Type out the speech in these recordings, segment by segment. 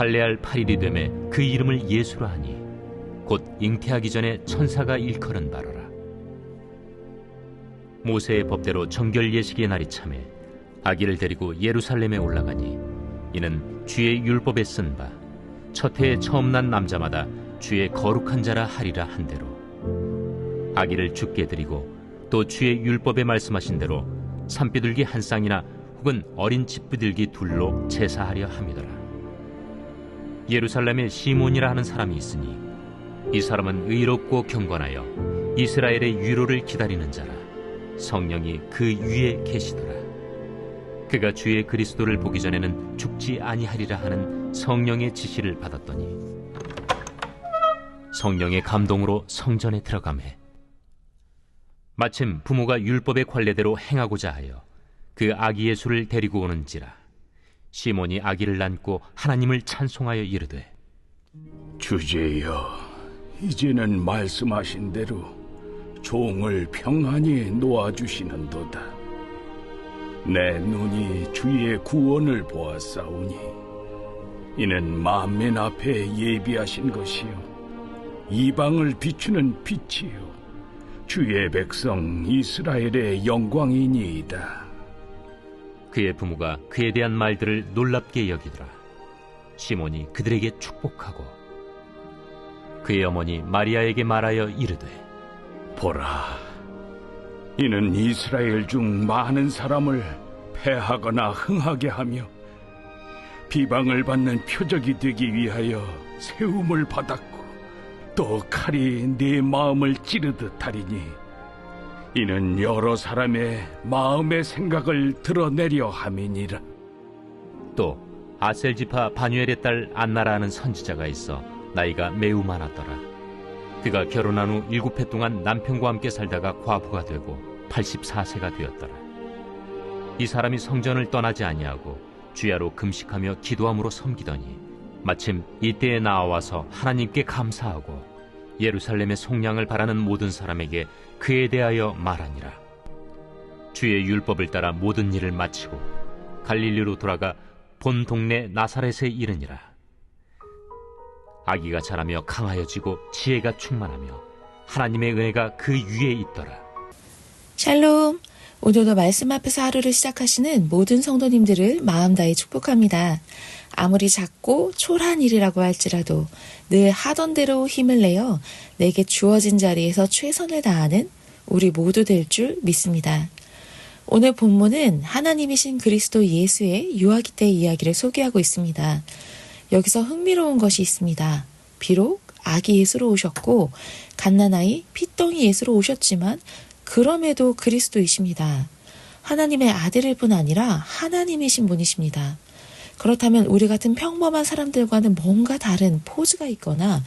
할례할 8일이 되매 그 이름을 예수라 하니 곧 잉태하기 전에 천사가 일컬은 바로라. 모세의 법대로 정결 예식의 날이 차매 아기를 데리고 예루살렘에 올라가니 이는 주의 율법에 쓴 바 첫 해에 처음 난 남자마다 주의 거룩한 자라 하리라 한 대로 아기를 주께 드리고 또 주의 율법에 말씀하신 대로 산비둘기 한 쌍이나 혹은 어린 집비둘기 둘로 제사하려 함이더라. 예루살렘에 시몬이라 하는 사람이 있으니 이 사람은 의롭고 경건하여 이스라엘의 위로를 기다리는 자라. 성령이 그 위에 계시더라. 그가 주의 그리스도를 보기 전에는 죽지 아니하리라 하는 성령의 지시를 받았더니 성령의 감동으로 성전에 들어가매 마침 부모가 율법의 관례대로 행하고자 하여 그 아기 예수를 데리고 오는지라. 시몬이 아기를 안고 하나님을 찬송하여 이르되 주제여, 이제는 말씀하신 대로 종을 평안히 놓아주시는도다. 내 눈이 주의 구원을 보았사오니 이는 만민 앞에 예비하신 것이요 이방을 비추는 빛이요 주의 백성 이스라엘의 영광이니이다. 그의 부모가 그에 대한 말들을 놀랍게 여기더라. 시몬이 그들에게 축복하고 그의 어머니 마리아에게 말하여 이르되 보라, 이는 이스라엘 중 많은 사람을 패하거나 흥하게 하며 비방을 받는 표적이 되기 위하여 세움을 받았고 또 칼이 네 마음을 찌르듯 하리니 이는 여러 사람의 마음의 생각을 드러내려 함이니라. 또 아셀 지파 바누엘의 딸 안나라 하는 선지자가 있어 나이가 매우 많았더라. 그가 결혼한 후 7해 동안 남편과 함께 살다가 과부가 되고 84세가 되었더라. 이 사람이 성전을 떠나지 아니하고 주야로 금식하며 기도함으로 섬기더니 마침 이때에 나와서 하나님께 감사하고 예루살렘의 속량을 바라는 모든 사람에게 그에 대하여 말하니라. 주의 율법을 따라 모든 일을 마치고 갈릴리로 돌아가 본 동네 나사렛에 이르니라. 아기가 자라며 강하여지고 지혜가 충만하며 하나님의 은혜가 그 위에 있더라. 샬롬! 오늘도 말씀 앞에서 하루를 시작하시는 모든 성도님들을 마음 다해 축복합니다. 아무리 작고 초라한 일이라고 할지라도 늘 하던 대로 힘을 내어 내게 주어진 자리에서 최선을 다하는 우리 모두 될 줄 믿습니다. 오늘 본문은 하나님이신 그리스도 예수의 유아기 때의 이야기를 소개하고 있습니다. 여기서 흥미로운 것이 있습니다. 비록 아기 예수로 오셨고 갓난아이 핏덩이 예수로 오셨지만 그럼에도 그리스도이십니다. 하나님의 아들일 뿐 아니라 하나님이신 분이십니다. 그렇다면 우리 같은 평범한 사람들과는 뭔가 다른 포즈가 있거나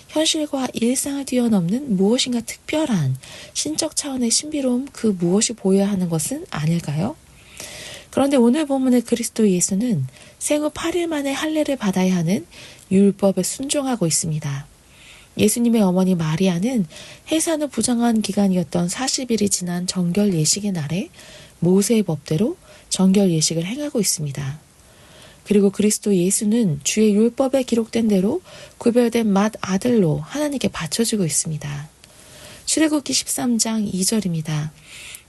현실과 일상을 뛰어넘는 무엇인가 특별한 신적 차원의 신비로움 그 무엇이 보여야 하는 것은 아닐까요? 그런데 오늘 본문의 그리스도 예수는 생후 8일 만에 할례를 받아야 하는 율법에 순종하고 있습니다. 예수님의 어머니 마리아는 해산 후 부정한 기간이었던 40일이 지난 정결 예식의 날에 모세의 법대로 정결 예식을 행하고 있습니다. 그리고 그리스도 예수는 주의 율법에 기록된 대로 구별된 맏 아들로 하나님께 바쳐지고 있습니다. 출애굽기 13장 2절입니다.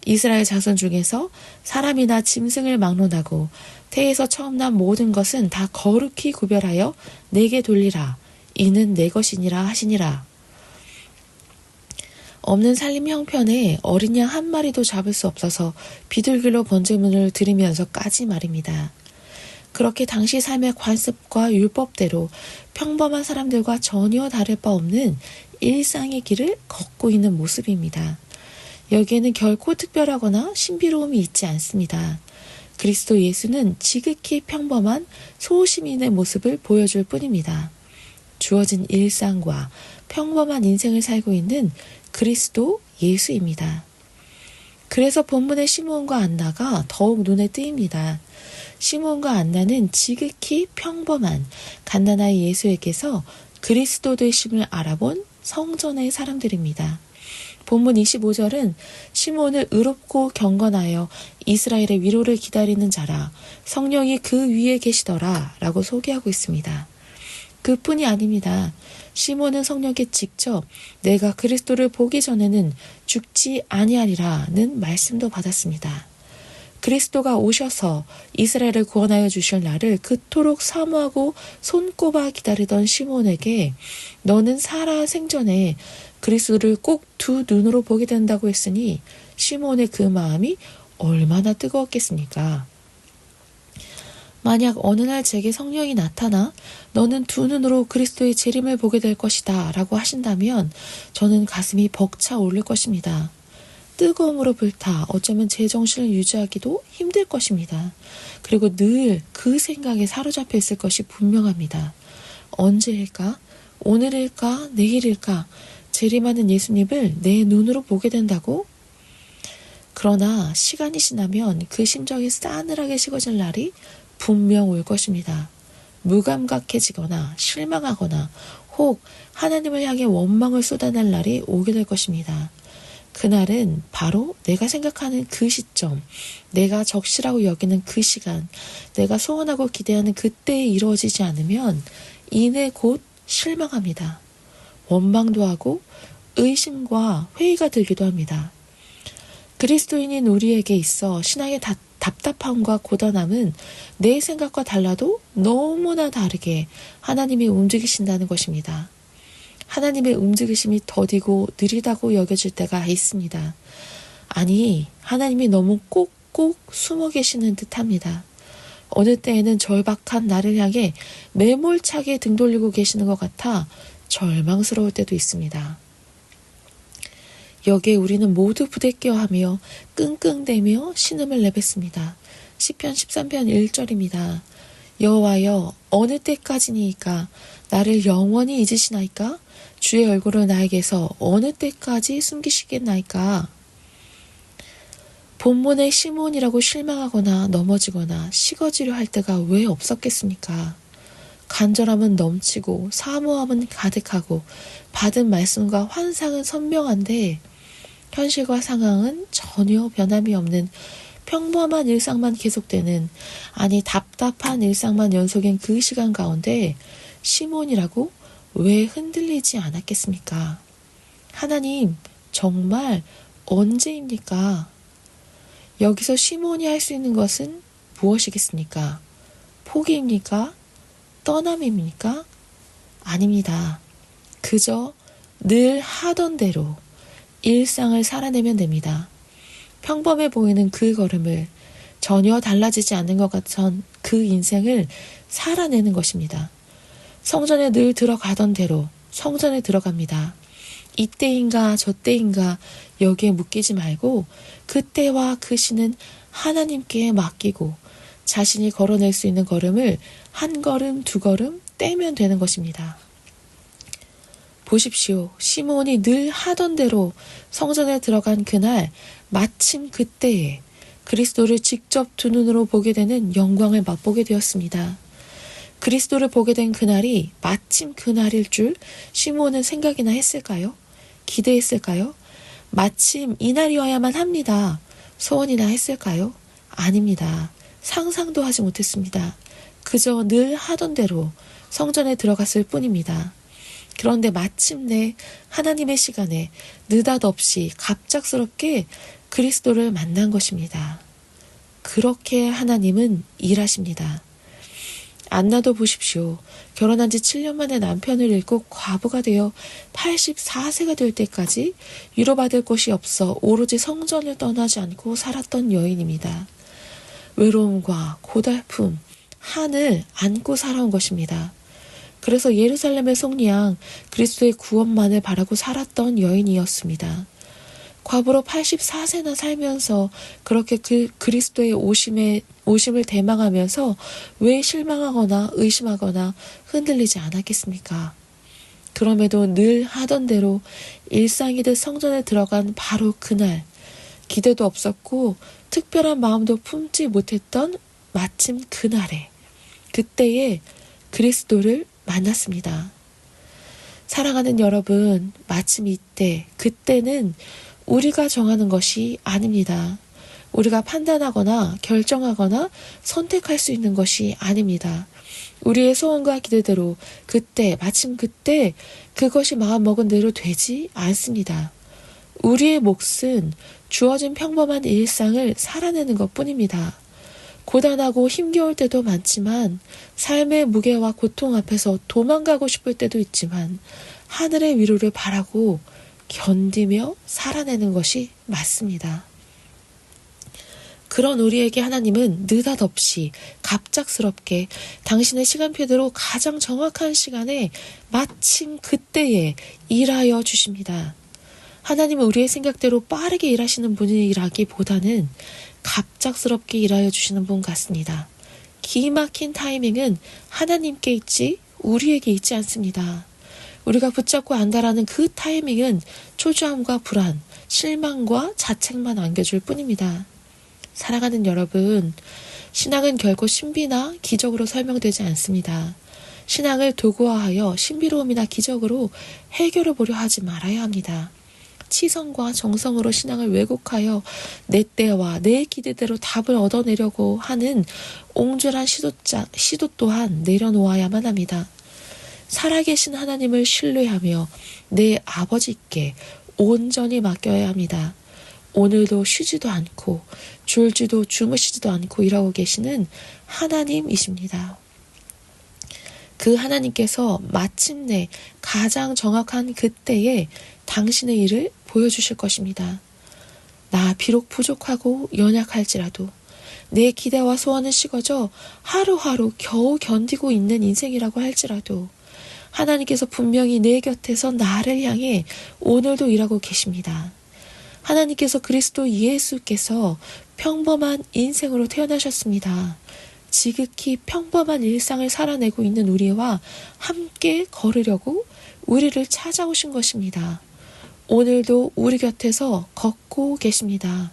이스라엘 자손 중에서 사람이나 짐승을 막론하고 태에서 처음 난 모든 것은 다 거룩히 구별하여 내게 돌리라. 이는 내 것이니라 하시니라. 없는 살림 형편에 어린 양 한 마리도 잡을 수 없어서 비둘기로 번제물을 드리면서까지 말입니다. 그렇게 당시 삶의 관습과 율법대로 평범한 사람들과 전혀 다를 바 없는 일상의 길을 걷고 있는 모습입니다. 여기에는 결코 특별하거나 신비로움이 있지 않습니다. 그리스도 예수는 지극히 평범한 소시민의 모습을 보여줄 뿐입니다. 주어진 일상과 평범한 인생을 살고 있는 그리스도 예수입니다. 그래서 본문의 시므온과 안나가 더욱 눈에 띄입니다. 시므온과 안나는 지극히 평범한 갓난아이 예수에게서 그리스도 되심을 알아본 성전의 사람들입니다. 본문 25절은 시므온을 의롭고 경건하여 이스라엘의 위로를 기다리는 자라 성령이 그 위에 계시더라 라고 소개하고 있습니다. 그뿐이 아닙니다. 시몬은 성령께 직접 내가 그리스도를 보기 전에는 죽지 아니하리라는 말씀도 받았습니다. 그리스도가 오셔서 이스라엘을 구원하여 주실 날을 그토록 사모하고 손꼽아 기다리던 시몬에게 너는 살아 생전에 그리스도를 꼭 두 눈으로 보게 된다고 했으니 시몬의 그 마음이 얼마나 뜨거웠겠습니까? 만약 어느 날 제게 성령이 나타나 너는 두 눈으로 그리스도의 재림을 보게 될 것이다 라고 하신다면 저는 가슴이 벅차 오를 것입니다. 뜨거움으로 불타 어쩌면 제 정신을 유지하기도 힘들 것입니다. 그리고 늘 그 생각에 사로잡혀 있을 것이 분명합니다. 언제일까? 오늘일까? 내일일까? 재림하는 예수님을 내 눈으로 보게 된다고? 그러나 시간이 지나면 그 심정이 싸늘하게 식어질 날이 분명 올 것입니다. 무감각해지거나 실망하거나 혹 하나님을 향해 원망을 쏟아낼 날이 오게 될 것입니다. 그날은 바로 내가 생각하는 그 시점, 내가 적시라고 여기는 그 시간, 내가 소원하고 기대하는 그때에 이루어지지 않으면 이내 곧 실망합니다. 원망도 하고 의심과 회의가 들기도 합니다. 그리스도인인 우리에게 있어 신앙의 답답함과 고단함은 내 생각과 달라도 너무나 다르게 하나님이 움직이신다는 것입니다. 하나님의 움직이심이 더디고 느리다고 여겨질 때가 있습니다. 아니, 하나님이 너무 꼭꼭 숨어 계시는 듯합니다. 어느 때에는 절박한 나를 향해 매몰차게 등 돌리고 계시는 것 같아 절망스러울 때도 있습니다. 여기에 우리는 모두 부대껴하며 끙끙대며 신음을 내뱉습니다. 시편 13편 1절입니다. 여호와여 어느 때까지니이까 나를 영원히 잊으시나이까? 주의 얼굴을 나에게서 어느 때까지 숨기시겠나이까? 본문의 시몬이라고 실망하거나 넘어지거나 식어지려 할 때가 왜 없었겠습니까? 간절함은 넘치고 사모함은 가득하고 받은 말씀과 환상은 선명한데 현실과 상황은 전혀 변함이 없는 평범한 일상만 계속되는, 아니 답답한 일상만 연속인 그 시간 가운데 시몬이라고 왜 흔들리지 않았겠습니까? 하나님, 정말 언제입니까? 여기서 시몬이 할 수 있는 것은 무엇이겠습니까? 포기입니까? 떠남입니까? 아닙니다. 그저 늘 하던 대로 일상을 살아내면 됩니다. 평범해 보이는 그 걸음을, 전혀 달라지지 않는 것 같은 그 인생을 살아내는 것입니다. 성전에 늘 들어가던 대로 성전에 들어갑니다. 이때인가 저때인가 여기에 묶이지 말고 그때와 그 시는 하나님께 맡기고 자신이 걸어낼 수 있는 걸음을 한 걸음 두 걸음 떼면 되는 것입니다. 보십시오. 시몬이 늘 하던 대로 성전에 들어간 그날, 마침 그때에 그리스도를 직접 두 눈으로 보게 되는 영광을 맛보게 되었습니다. 그리스도를 보게 된 그날이 마침 그날일 줄 시몬은 생각이나 했을까요? 기대했을까요? 마침 이날이어야만 합니다. 소원이나 했을까요? 아닙니다. 상상도 하지 못했습니다. 그저 늘 하던 대로 성전에 들어갔을 뿐입니다. 그런데 마침내 하나님의 시간에 느닷없이 갑작스럽게 그리스도를 만난 것입니다. 그렇게 하나님은 일하십니다. 안나도 보십시오. 결혼한 지 7년 만에 남편을 잃고 과부가 되어 84세가 될 때까지 위로받을 곳이 없어 오로지 성전을 떠나지 않고 살았던 여인입니다. 외로움과 고달픔, 한을 안고 살아온 것입니다. 그래서 예루살렘의 속리양 그리스도의 구원만을 바라고 살았던 여인이었습니다. 과부로 84세나 살면서 그렇게 그리스도의 오심을 대망하면서 왜 실망하거나 의심하거나 흔들리지 않았겠습니까? 그럼에도 늘 하던 대로 일상이듯 성전에 들어간 바로 그날, 기대도 없었고 특별한 마음도 품지 못했던 마침 그날에, 그때에 그리스도를 만났습니다. 사랑하는 여러분, 마침 이때, 그때는 우리가 정하는 것이 아닙니다. 우리가 판단하거나 결정하거나 선택할 수 있는 것이 아닙니다. 우리의 소원과 기대대로 마침 그때 그것이 마음먹은 대로 되지 않습니다. 우리의 몫은 주어진 평범한 일상을 살아내는 것뿐입니다. 고단하고 힘겨울 때도 많지만 삶의 무게와 고통 앞에서 도망가고 싶을 때도 있지만 하늘의 위로를 바라고 견디며 살아내는 것이 맞습니다. 그런 우리에게 하나님은 느닷없이 갑작스럽게 당신의 시간표대로 가장 정확한 시간에 마침 그때에 일하여 주십니다. 하나님은 우리의 생각대로 빠르게 일하시는 분이라기보다는 갑작스럽게 일하여 주시는 분 같습니다. 기막힌 타이밍은 하나님께 있지 우리에게 있지 않습니다. 우리가 붙잡고 안다라는 그 타이밍은 초조함과 불안, 실망과 자책만 안겨줄 뿐입니다. 사랑하는 여러분, 신앙은 결코 신비나 기적으로 설명되지 않습니다. 신앙을 도구화하여 신비로움이나 기적으로 해결해 보려 하지 말아야 합니다. 치성과 정성으로 신앙을 왜곡하여 내 때와 내 기대대로 답을 얻어내려고 하는 옹졸한 시도 또한 내려놓아야만 합니다. 살아계신 하나님을 신뢰하며 내 아버지께 온전히 맡겨야 합니다. 오늘도 쉬지도 않고 졸지도 주무시지도 않고 일하고 계시는 하나님이십니다. 그 하나님께서 마침내 가장 정확한 그때에 당신의 일을 보여주실 것입니다. 나 비록 부족하고 연약할지라도 내 기대와 소원은 식어져 하루하루 겨우 견디고 있는 인생이라고 할지라도 하나님께서 분명히 내 곁에서 나를 향해 오늘도 일하고 계십니다. 하나님께서 그리스도 예수께서 평범한 인생으로 태어나셨습니다. 지극히 평범한 일상을 살아내고 있는 우리와 함께 걸으려고 우리를 찾아오신 것입니다. 오늘도 우리 곁에서 걷고 계십니다.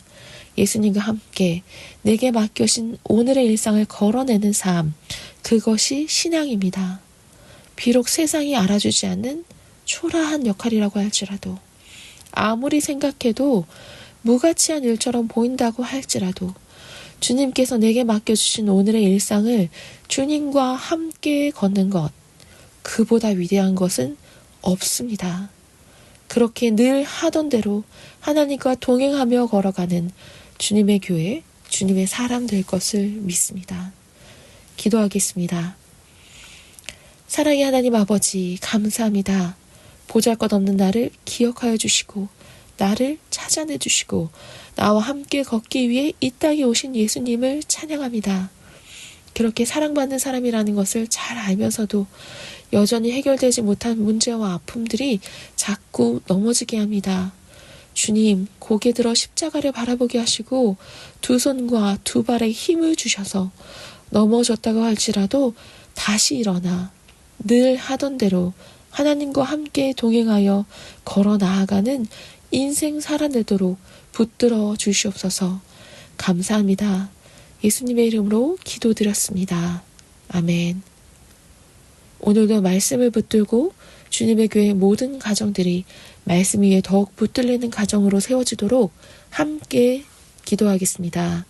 예수님과 함께 내게 맡겨진 오늘의 일상을 걸어내는 삶, 그것이 신앙입니다. 비록 세상이 알아주지 않는 초라한 역할이라고 할지라도, 아무리 생각해도 무가치한 일처럼 보인다고 할지라도 주님께서 내게 맡겨주신 오늘의 일상을 주님과 함께 걷는 것, 그보다 위대한 것은 없습니다. 그렇게 늘 하던 대로 하나님과 동행하며 걸어가는 주님의 교회, 주님의 사람 될 것을 믿습니다. 기도하겠습니다. 사랑의 하나님 아버지, 감사합니다. 보잘것없는 나를 기억하여 주시고 나를 찾아내 주시고 나와 함께 걷기 위해 이 땅에 오신 예수님을 찬양합니다. 그렇게 사랑받는 사람이라는 것을 잘 알면서도 여전히 해결되지 못한 문제와 아픔들이 자꾸 넘어지게 합니다. 주님, 고개 들어 십자가를 바라보게 하시고 두 손과 두 발에 힘을 주셔서 넘어졌다고 할지라도 다시 일어나 늘 하던 대로 하나님과 함께 동행하여 걸어 나아가는 인생 살아내도록 붙들어 주시옵소서. 감사합니다. 예수님의 이름으로 기도드렸습니다. 아멘. 오늘도 말씀을 붙들고 주님의 교회 모든 가정들이 말씀 위에 더욱 붙들리는 가정으로 세워지도록 함께 기도하겠습니다.